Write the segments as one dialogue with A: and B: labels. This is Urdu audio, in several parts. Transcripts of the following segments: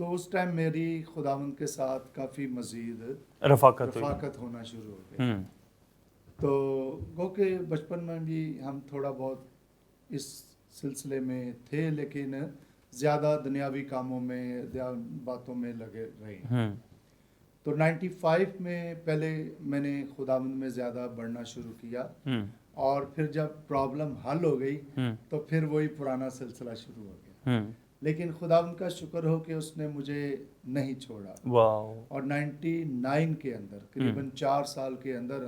A: تو اس ٹائم میری خداوند کے ساتھ کافی مزید رفاقت ہونا شروع ہو گئی. تو گو کہ بچپن میں بھی ہم تھوڑا بہت اس سلسلے میں تھے، لیکن زیادہ دنیاوی کاموں میں باتوں میں لگے رہے. تو 95 میں پہلے میں نے خداوند میں زیادہ بڑھنا شروع کیا، اور پھر جب پرابلم حل ہو گئی تو پھر وہی پرانا سلسلہ شروع ہو گیا. لیکن خداوند کا شکر ہو کہ اس نے مجھے نہیں چھوڑا. اور 99 کے اندر قریباً 4 سال کے اندر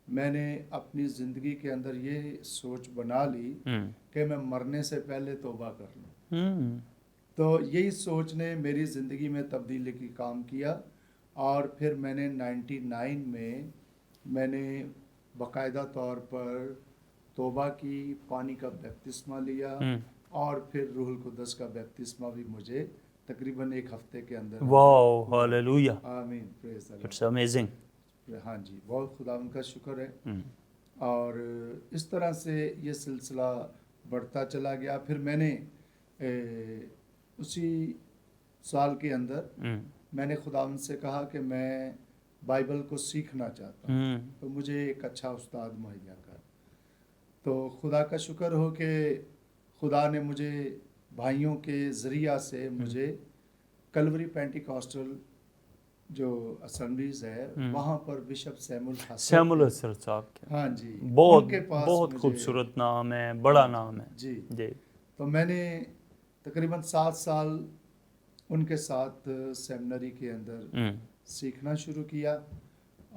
A: میں نے اپنی زندگی کے اندر یہ سوچ بنا لی کہ میں مرنے سے پہلے توبہ کر لوں. تو یہی سوچ نے میری زندگی میں تبدیلی کی کام کیا. اور پھر میں نے 99 میں نے باقاعدہ طور پر توبہ کی، پانی کا بپتسمہ لیا، اور پھر روح القدس کا بپتسمہ بھی مجھے تقریباً 1 ہفتے کے اندر.
B: واو، ہاللویہ،
A: آمین، پریز اللہ.
B: It's amazing.
A: ہاں جی، بہت خداوند کا شکر ہے. اور اس طرح سے یہ سلسلہ بڑھتا چلا گیا. پھر میں نے اسی سال کے اندر میں نے خداوند سے کہا کہ میں بائبل کو سیکھنا چاہتا ہوں، تو مجھے ایک اچھا استاد مہیا کر. تو خدا کا شکر ہو کہ خدا نے مجھے بھائیوں کے ذریعہ سے مجھے کلوری پینٹیکاسٹل جو اسمبلیز ہے وہاں پر بشپ
B: سیمول حسر صاحب کے،
A: ہاں جی،
B: بہت خوبصورت نام ہے، بڑا نام ہے.
A: جی. تو میں نے تقریباً 7 سال ان کے ساتھ سیمنری کے اندر سیکھنا شروع کیا.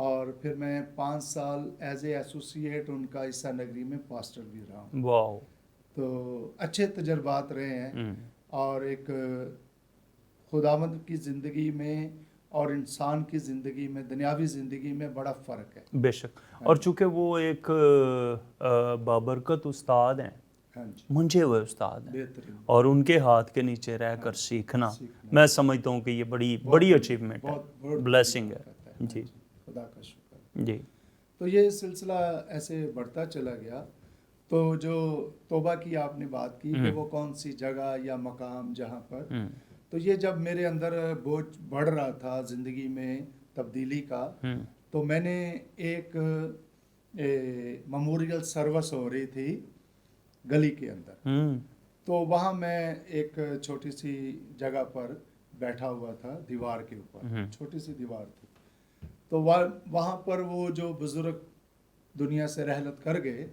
A: اور پھر میں 5 سال ایز اے ایسوسیٹ ان کا عیسیٰ نگری میں پاسٹر بھی رہا ہوں.
B: واو.
A: تو اچھے تجربات رہے ہیں. اور ایک خداوند کی زندگی میں اور انسان کی زندگی میں، دنیاوی زندگی میں بڑا فرق ہے.
B: بے شک. اور چونکہ وہ ایک بابرکت استاد ہیں، منجھے ہوئے استاد ہیں، اور ان کے ہاتھ کے نیچے رہ کر سیکھنا، میں سمجھتا ہوں کہ یہ بڑی اچیومنٹ ہے، بلیسنگ ہے. جی،
A: خدا کا شکر.
B: جی.
A: تو یہ سلسلہ ایسے بڑھتا چلا گیا. تو جو توبہ کی آپ نے بات کی کہ وہ کون سی جگہ یا مقام جہاں پر، تو یہ جب میرے اندر بوجھ بڑھ رہا تھا زندگی میں تبدیلی کا، تو میں نے ایک میموریل سروس ہو رہی تھی گلی کے اندر. تو وہاں میں ایک چھوٹی سی جگہ پر بیٹھا ہوا تھا، دیوار کے اوپر چھوٹی سی دیوار تھی. تو وہاں پر وہ جو بزرگ دنیا سے رحلت کر گئے،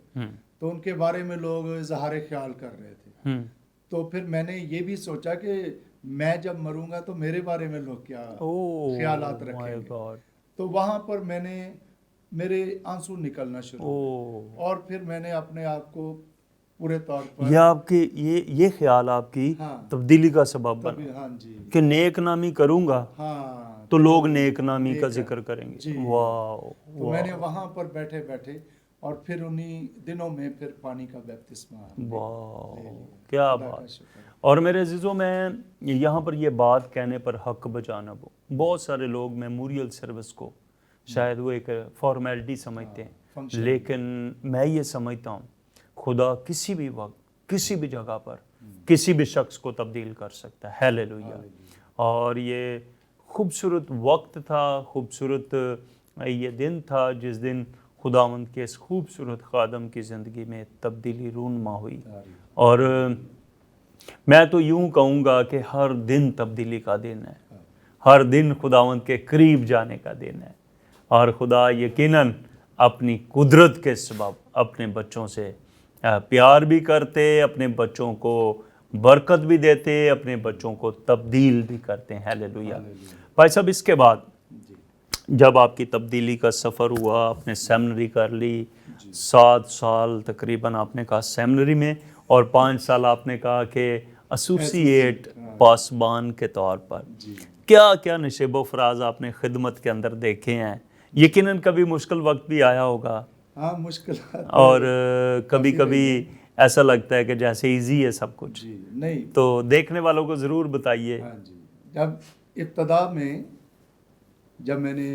A: تو ان کے بارے میں لوگ اظہار خیال کر رہے تھے. تو پھر میں نے یہ بھی سوچا کہ میں جب مروں گا تو میرے بارے میں لوگ کیا خیالات رکھیں گے. تو وہاں پر میں نے میرے آنسو نکلنا شروع ہوئے. اور پھر میں نے اپنے آپ کو پورے طور پر
B: یہ خیال آپ کی تبدیلی کا سبب بنا.
A: ہاں جی،
B: کہ نیک نامی کروں گا تو لوگ نیک نامی کا ذکر کریں گے. واو.
A: تو میں نے وہاں پر بیٹھے اور پھر انہی دنوں میں پھر پانی کا بیپتسمہ.
B: واو، کیا بات. اور میرے عزیزوں، میں یہاں پر یہ بات کہنے پر حق بجانب ہوں. بہت سارے لوگ میموریل سروس کو شاید وہ ایک فارمیلٹی سمجھتے ہیں، لیکن میں یہ سمجھتا ہوں خدا کسی بھی وقت، کسی بھی جگہ پر کسی بھی شخص کو تبدیل کر سکتا ہے. ہیلیلویا. اور یہ خوبصورت وقت تھا، خوبصورت یہ دن تھا جس دن خداوند کے اس خوبصورت خادم کی زندگی میں تبدیلی رونما ہوئی. اور میں تو یوں کہوں گا کہ ہر دن تبدیلی کا دن ہے، ہر دن خداوند کے قریب جانے کا دن ہے. اور خدا یقیناً اپنی قدرت کے سبب اپنے بچوں سے پیار بھی کرتے، اپنے بچوں کو برکت بھی دیتے، اپنے بچوں کو تبدیل بھی کرتے ہیں. ہیلیلویا. بھائی صاحب، اس کے بعد جب آپ کی تبدیلی کا سفر ہوا، آپ نے سیمنری کر لی، 7 سال تقریباً آپ نے کہا سیمنری میں، اور 5 سال آپ نے کہا کہ ایسوسیٹ پاسبان کے طور پر. کیا کیا نشیب و فراز آپ نے خدمت کے اندر دیکھے ہیں. یقیناً کبھی مشکل وقت بھی آیا ہوگا.
A: ہاں، مشکل.
B: اور کبھی کبھی ایسا لگتا ہے کہ جیسے ایزی ہے سب کچھ.
A: نہیں،
B: تو دیکھنے والوں کو ضرور بتائیے.
A: ہاں جی. جب ابتدا میں جب میں نے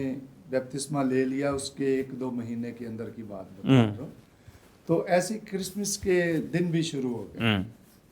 A: بپتسمہ لے لیا، اس کے 1-2 مہینے کے اندر کی بات بتا رہا ہوں، تو ایسی کرسمس کے دن بھی شروع ہو گئے.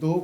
A: 2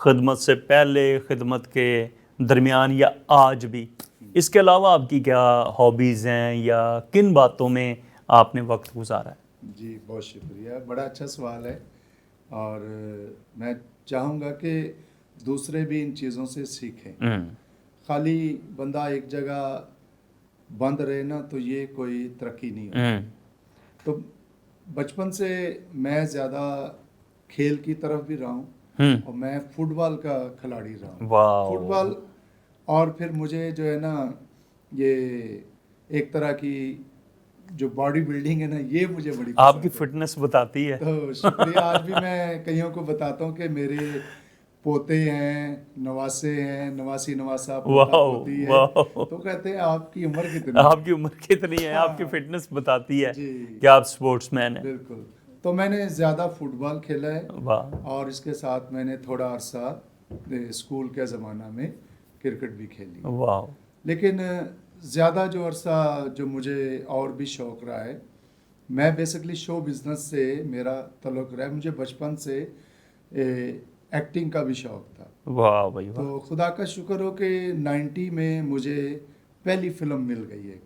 B: خدمت سے پہلے، خدمت کے درمیان یا آج بھی، اس کے علاوہ آپ کی کیا ہابیز ہیں یا کن باتوں میں آپ نے وقت گزارا ہے؟
A: جی بہت شکریہ، بڑا اچھا سوال ہے، اور میں چاہوں گا کہ دوسرے بھی ان چیزوں سے سیکھیں۔ خالی بندہ ایک جگہ بند رہے نا تو یہ کوئی ترقی نہیں ہوتی۔ تو بچپن سے میں زیادہ کھیل کی طرف بھی رہا ہوں، اور میں فٹ بال کا کھلاڑی رہا ہوں۔ فٹ بال، اور پھر مجھے جو ہے نا یہ ایک طرح کی جو باڈی بلڈنگ ہے نا، یہ مجھے بڑی
B: آپ کی
A: پسند ہے۔
B: فٹنس بتاتی ہے۔
A: تو شکریہ، آج بھی میں کئیوں کو بتاتا ہوں کہ میرے پوتے ہیں، نواسے ہیں، نواسی نواسا، پوتا پوتی ہے، تو کہتے ہیں آپ کی عمر کتنی ہے؟
B: آپ کی عمر کتنی ہے؟ آپ کی فٹنس بتاتی ہے
A: جی
B: کہ آپ سپورٹس مین ہیں۔
A: بالکل، تو میں نے زیادہ فٹ بال کھیلا ہے،
B: واہ،
A: اور اس کے ساتھ میں نے تھوڑا عرصہ اسکول کے زمانہ میں کرکٹ بھی کھیلی،
B: واہ،
A: لیکن زیادہ جو عرصہ جو مجھے اور بھی شوق رہا ہے، میں بیسکلی شو بزنس سے میرا تعلق رہا ہے۔ مجھے بچپن سے ایکٹنگ کا بھی شوق تھا۔
B: واہ بھائی واہ،
A: تو خدا کا شکر ہو کہ 90 میں مجھے پہلی فلم مل گئی ہے۔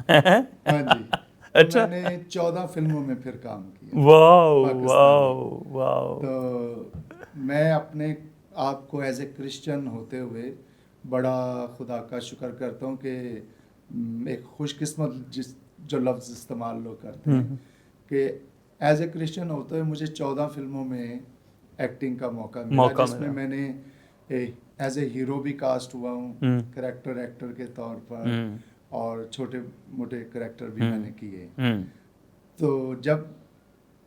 A: ہاں جی، تو
B: اچھا،
A: میں نے 14 فلموں میں پھر کام کیا
B: واہ
A: پاکستانی۔
B: واہ واہ،
A: تو میں اپنے آپ کو ایز اے کرسچن ہوتے ہوئے بڑا خدا کا شکر کرتا ہوں کہ ایک خوش قسمت جو لفظ استعمال لوگ کرتے ہیں کہ ایز اے کرسچن ہوتے ہوئے مجھے 14 فلموں میں ایکٹنگ کا موقع ملا، جس میں میں نے ایز اے ہیرو بھی کاسٹ ہوا ہوں، کریکٹر ایکٹر کے طور پر، اور چھوٹے موٹے کریکٹر بھی میں نے کیے۔ تو جب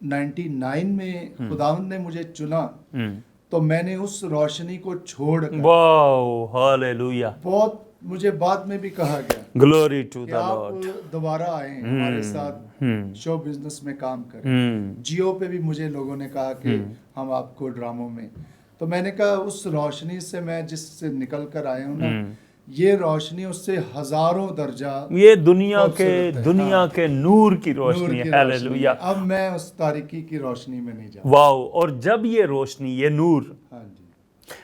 A: 99 میں خداوند نے مجھے چنا تو میں نے اس روشنی کو چھوڑ کر،
B: واو، ہاللیلویہ،
A: بہت مجھے بعد میں بھی کہا گیا
B: گلوری ٹو
A: کہ
B: دا
A: آپ
B: لارڈ،
A: دوبارہ آئیں ہمارے ساتھ شو بزنس میں کام کریں۔ جیو پہ بھی مجھے لوگوں نے کہا کہ ہم آپ کو ڈراموں میں، تو میں نے کہا اس روشنی سے میں جس سے نکل کر آیا ہوں نا، یہ روشنی اس سے ہزاروں درجہ
B: یہ دنیا کے نور کی روشنی ہے، ہاللیلویہ۔
A: اب میں اس تاریکی کی روشنی میں نہیں جاتا۔
B: واو، اور جب یہ روشنی، یہ نور
A: ہاں جی،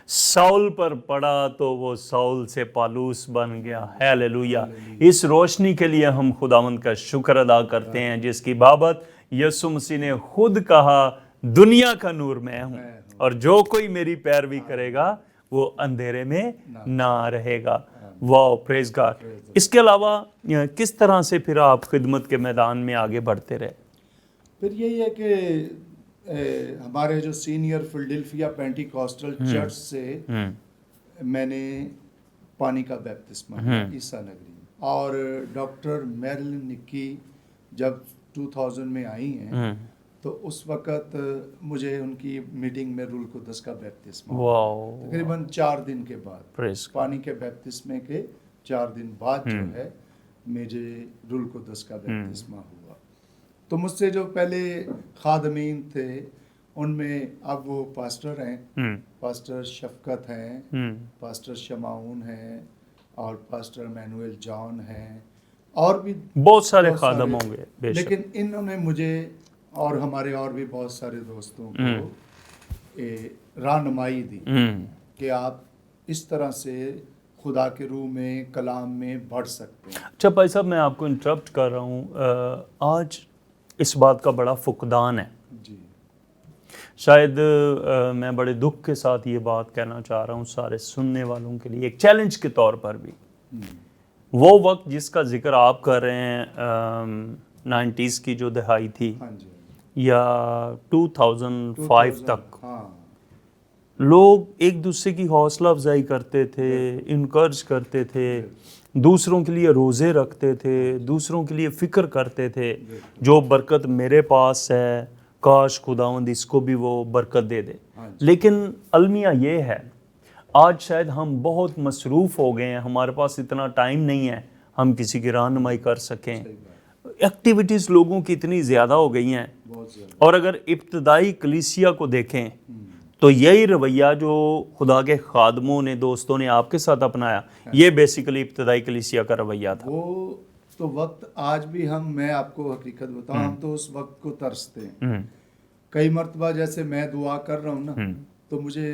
B: ساؤل پر پڑا تو وہ ساؤل سے پالوس بن گیا، ہاللیلویہ۔ اس روشنی کے لیے ہم خداوند کا شکر ادا کرتے ہیں، جس کی بابت یسوع مسیح نے خود کہا، دنیا کا نور میں ہوں، اور جو کوئی میری پیروی کرے گا وہ اندھیرے میں نہ رہے گا۔ واو، پریز گاڈ۔ اس کے علاوہ کس طرح سے پھر آپ خدمت کے میدان میں آگے بڑھتے رہے؟
A: پھر یہی ہے کہ ہمارے جو سینئر فلڈلفیا پینٹی کاسٹل چرچ سے میں نے پانی کا بیپتسمہ لیا عیسیٰ نگری میں، اور ڈاکٹر میرلن نکی جب 2000 میں آئی ہیں تو اس وقت مجھے ان کی میٹنگ میں روح القدس کا بیپتسمہ ہوا، تقریباً 4 دن کے بعد، پانی کے بیپتسمے کے 4 دن بعد جو ہے مجھے روح القدس کا بیپتسمہ ہوا۔ تو مجھ سے جو پہلے خادمین تھے ان میں اب وہ پاسٹر ہیں، پاسٹر شفقت ہیں، پاسٹر شمعون ہیں، اور پاسٹر مینوئل جان ہیں، اور بھی
B: بہت سارے خادم ہوں گے،
A: لیکن انہوں نے مجھے اور ہمارے اور بھی بہت سارے دوستوں کو رہنمائی دی کہ آپ اس طرح سے خدا کے روح میں، کلام میں بڑھ سکتے ہیں۔
B: اچھا بھائی صاحب، میں آپ کو انٹرپٹ کر رہا ہوں، آج اس بات کا بڑا فقدان ہے،
A: جی،
B: شاید میں بڑے دکھ کے ساتھ یہ بات کہنا چاہ رہا ہوں سارے سننے والوں کے لیے، ایک چیلنج کے طور پر بھی، وہ وقت جس کا ذکر آپ کر رہے ہیں، 90s کی جو دہائی تھی یا 2005 تک، لوگ ایک دوسرے کی حوصلہ افزائی کرتے تھے، انکرج کرتے تھے، دوسروں کے لیے روزے رکھتے تھے، دوسروں کے لیے فکر کرتے تھے، جو برکت میرے پاس ہے کاش خداوند اس کو بھی وہ برکت دے دے۔ لیکن المیہ یہ ہے، آج شاید ہم بہت مصروف ہو گئے ہیں، ہمارے پاس اتنا ٹائم نہیں ہے ہم کسی کی رہنمائی کر سکیں، ایکٹیویٹیز لوگوں کی اتنی زیادہ ہو گئی ہیں، اور اگر ابتدائی کلیسیا کو دیکھیں تو یہی رویہ جو خدا کے خادموں نے، دوستوں نے آپ کے ساتھ اپنایا، یہ بیسیکلی ابتدائی کلیسیا کا رویہ تھا۔
A: وہ تو وقت آج بھی میں آپ کو حقیقت بتاؤں، ہم تو اس وقت کو ترستے ہیں۔ کئی مرتبہ جیسے میں دعا کر رہا ہوں نا، تو مجھے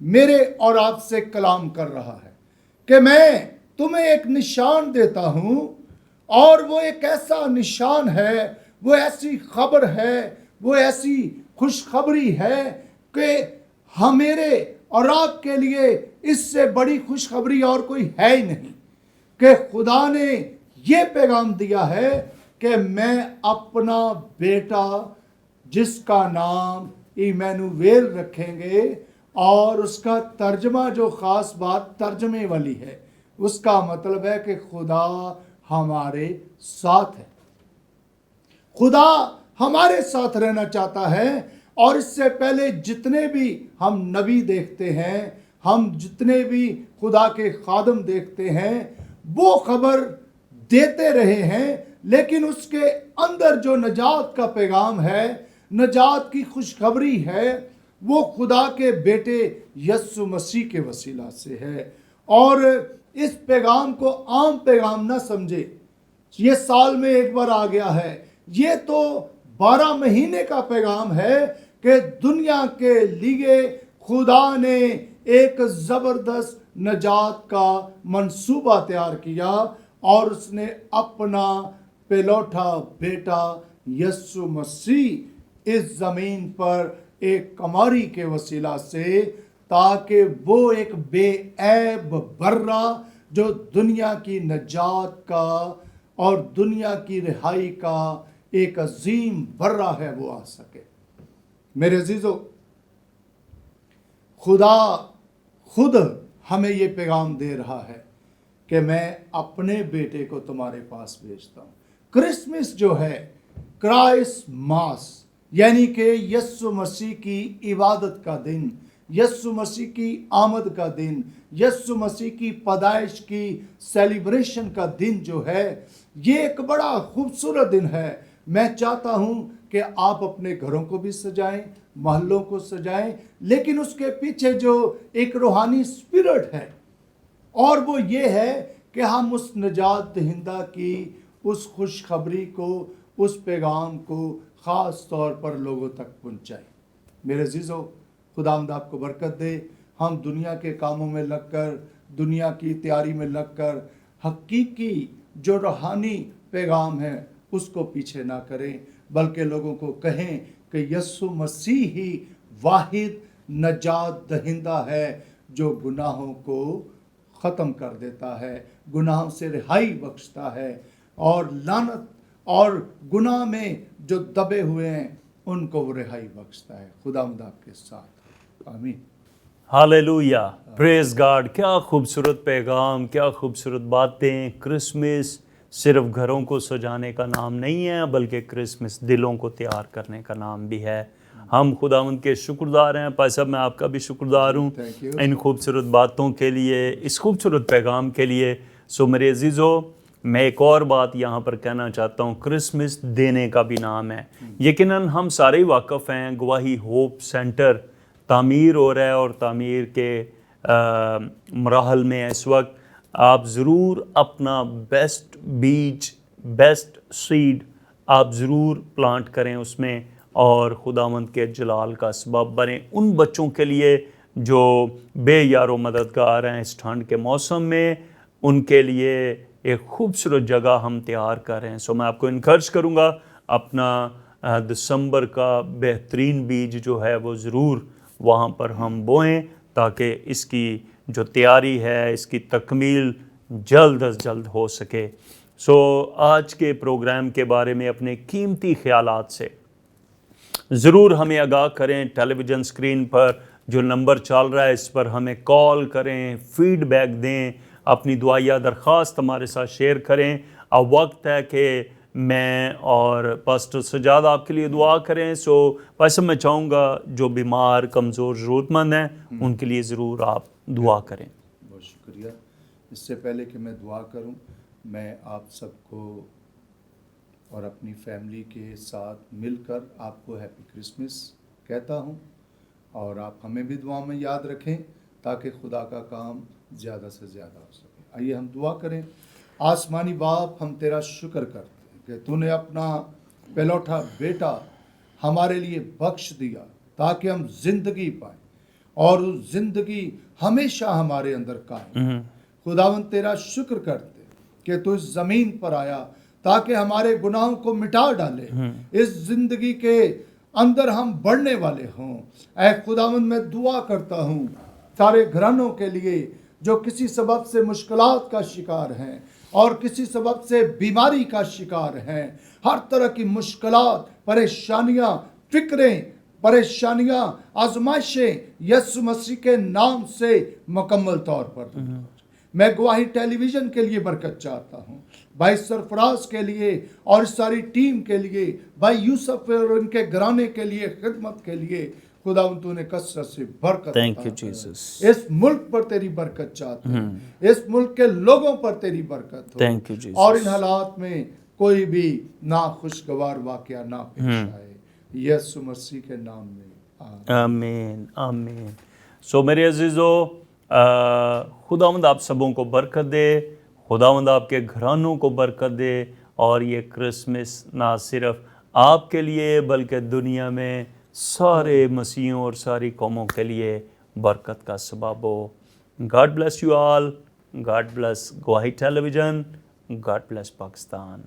A: میرے اور آپ سے کلام کر رہا ہے کہ میں تمہیں ایک نشان دیتا ہوں، اور وہ ایک ایسا نشان ہے، وہ ایسی خبر ہے، وہ ایسی خوشخبری ہے کہ میرے اور آپ کے لیے اس سے بڑی خوشخبری اور کوئی ہے ہی نہیں، کہ خدا نے یہ پیغام دیا ہے کہ میں اپنا بیٹا جس کا نام ایمینویل رکھیں گے، اور اس کا ترجمہ جو خاص بات ترجمے والی ہے، اس کا مطلب ہے کہ خدا ہمارے ساتھ ہے، خدا ہمارے ساتھ رہنا چاہتا ہے۔ اور اس سے پہلے جتنے بھی ہم نبی دیکھتے ہیں، ہم جتنے بھی خدا کے خادم دیکھتے ہیں، وہ خبر دیتے رہے ہیں، لیکن اس کے اندر جو نجات کا پیغام ہے، نجات کی خوشخبری ہے، وہ خدا کے بیٹے یسوع مسیح کے وسیلہ سے ہے۔ اور اس پیغام کو عام پیغام نہ سمجھے، یہ سال میں ایک بار آ گیا ہے، یہ تو 12 مہینے کا پیغام ہے کہ دنیا کے لیے خدا نے ایک زبردست نجات کا منصوبہ تیار کیا، اور اس نے اپنا پہلوٹا بیٹا یسوع مسیح اس زمین پر ایک کماری کے وسیلہ سے، تاکہ وہ ایک بے عیب برہ جو دنیا کی نجات کا اور دنیا کی رہائی کا ایک عظیم برہ ہے، وہ آ سکے۔ میرے عزیزو، خدا خود ہمیں یہ پیغام دے رہا ہے کہ میں اپنے بیٹے کو تمہارے پاس بھیجتا ہوں۔ کرسمس جو ہے، کرائسٹ ماس، یعنی کہ یسوع مسیح کی عبادت کا دن، یسوع مسیح کی آمد کا دن، یسوع مسیح کی پیدائش کی سیلیبریشن کا دن جو ہے، یہ ایک بڑا خوبصورت دن ہے۔ میں چاہتا ہوں کہ آپ اپنے گھروں کو بھی سجائیں، محلوں کو سجائیں، لیکن اس کے پیچھے جو ایک روحانی اسپرٹ ہے، اور وہ یہ ہے کہ ہم اس نجات دہندہ کی اس خوشخبری کو، اس پیغام کو خاص طور پر لوگوں تک پہنچائیں۔ میرے عزیزو، خداوند آپ کو برکت دے۔ ہم دنیا کے کاموں میں لگ کر، دنیا کی تیاری میں لگ کر، حقیقی جو روحانی پیغام ہے اس کو پیچھے نہ کریں، بلکہ لوگوں کو کہیں کہ یسوع مسیح ہی واحد نجات دہندہ ہے جو گناہوں کو ختم کر دیتا ہے، گناہوں سے رہائی بخشتا ہے، اور لعنت اور گناہ میں جو دبے ہوئے ہیں ان کو وہ رہائی بخشتا ہے۔ خداوند آپ کے ساتھ، آمین۔
B: ہاللیلویا، پریز گاڈ۔ کیا خوبصورت پیغام، کیا خوبصورت باتیں۔ کرسمس صرف گھروں کو سجانے کا نام نہیں ہے، بلکہ کرسمس دلوں کو تیار کرنے کا نام بھی ہے۔ ہم خداوند کے شکردار ہیں۔ پائی صاحب، میں آپ کا بھی شکردار ہوں ان خوبصورت باتوں کے لیے، اس خوبصورت پیغام کے لیے۔ سو میرے عزیزو، میں ایک اور بات یہاں پر کہنا چاہتا ہوں، کرسمس دینے کا بھی نام ہے۔ یقیناً ہم سارے ہی واقف ہیں، گواہی ہوپ سینٹر تعمیر ہو رہا ہے، اور تعمیر کے مراحل میں اس وقت آپ ضرور اپنا بیسٹ بیج، بیسٹ سیڈ آپ ضرور پلانٹ کریں اس میں، اور خداوند کے جلال کا سبب بنیں ان بچوں کے لیے جو بے یار و مددگار ہیں اس ٹھنڈ کے موسم میں۔ ان کے لیے ایک خوبصورت جگہ ہم تیار کر رہے ہیں۔ سو میں آپ کو انکرج کروں گا، اپنا دسمبر کا بہترین بیج جو ہے وہ ضرور وہاں پر ہم بوئیں، تاکہ اس کی جو تیاری ہے، اس کی تکمیل جلد از جلد ہو سکے۔ سو آج کے پروگرام کے بارے میں اپنے قیمتی خیالات سے ضرور ہمیں آگاہ کریں۔ ٹیلی ویژن اسکرین پر جو نمبر چل رہا ہے اس پر ہمیں کال کریں، فیڈ بیک دیں، اپنی دعائیہ درخواست ہمارے ساتھ شیئر کریں۔ اب وقت ہے کہ میں اور پاسٹر سجاد آپ کے لیے دعا کریں۔ سو ویسے میں چاہوں گا جو بیمار، کمزور، ضرورت مند ہیں ان کے لیے ضرور آپ دعا کریں۔
A: بہت شکریہ۔ اس سے پہلے کہ میں دعا کروں، میں آپ سب کو اور اپنی فیملی کے ساتھ مل کر آپ کو ہیپی کرسمس کہتا ہوں، اور آپ ہمیں بھی دعا میں یاد رکھیں تاکہ خدا کا کام زیادہ سے زیادہ ہو سکے۔ آئیے ہم دعا کریں۔ آسمانی باپ، ہم تیرا شکر کرتے ہیں کہ تو نے اپنا پہلوٹا بیٹا ہمارے لیے بخش دیا تاکہ ہم زندگی پائیں، اور وہ زندگی ہمیشہ ہمارے اندر قائم. خداوند تیرا شکر کرتے کہ تو اس زمین پر آیا تاکہ ہمارے گناہوں کو مٹا ڈالے, اس زندگی کے اندر ہم بڑھنے والے ہوں. اے خداوند میں دعا کرتا ہوں سارے گھرانوں کے لیے جو کسی سبب سے مشکلات کا شکار ہیں اور کسی سبب سے بیماری کا شکار ہیں, ہر طرح کی مشکلات, پریشانیاں, فکریں, پریشانیاں, آزمائشیں یسوع مسیح کے نام سے مکمل طور پر دور ہو. میں گواہی ٹیلی ویژن کے لیے برکت چاہتا ہوں, بھائی سرفراز کے لیے اور ساری ٹیم کے لیے, بھائی یوسف اور ان کے گھرانے کے لیے, خدمت کے لیے. خداوند تو نے کثرت سے برکت
B: Thank you, Jesus.
A: اس ملک پر تیری برکت چاہتے ہیں, اس ملک کے لوگوں پر تیری برکت ہو.
B: Thank you, Jesus.
A: اور ان حالات میں کوئی بھی ناخوشگوار واقعہ نہ پیش آئے, یسوع مسیح کے نام میں
B: آمین آمین. سو میرے عزیزو, خداوند آپ سبوں کو برکت دے, خداوند آپ کے گھرانوں کو برکت دے, اور یہ کرسمس نہ صرف آپ کے لیے بلکہ دنیا میں سارے مسیحوں اور ساری قوموں کے لیے برکت کا سبب ہو. God bless you all. God bless Gawahi television. God bless Pakistan.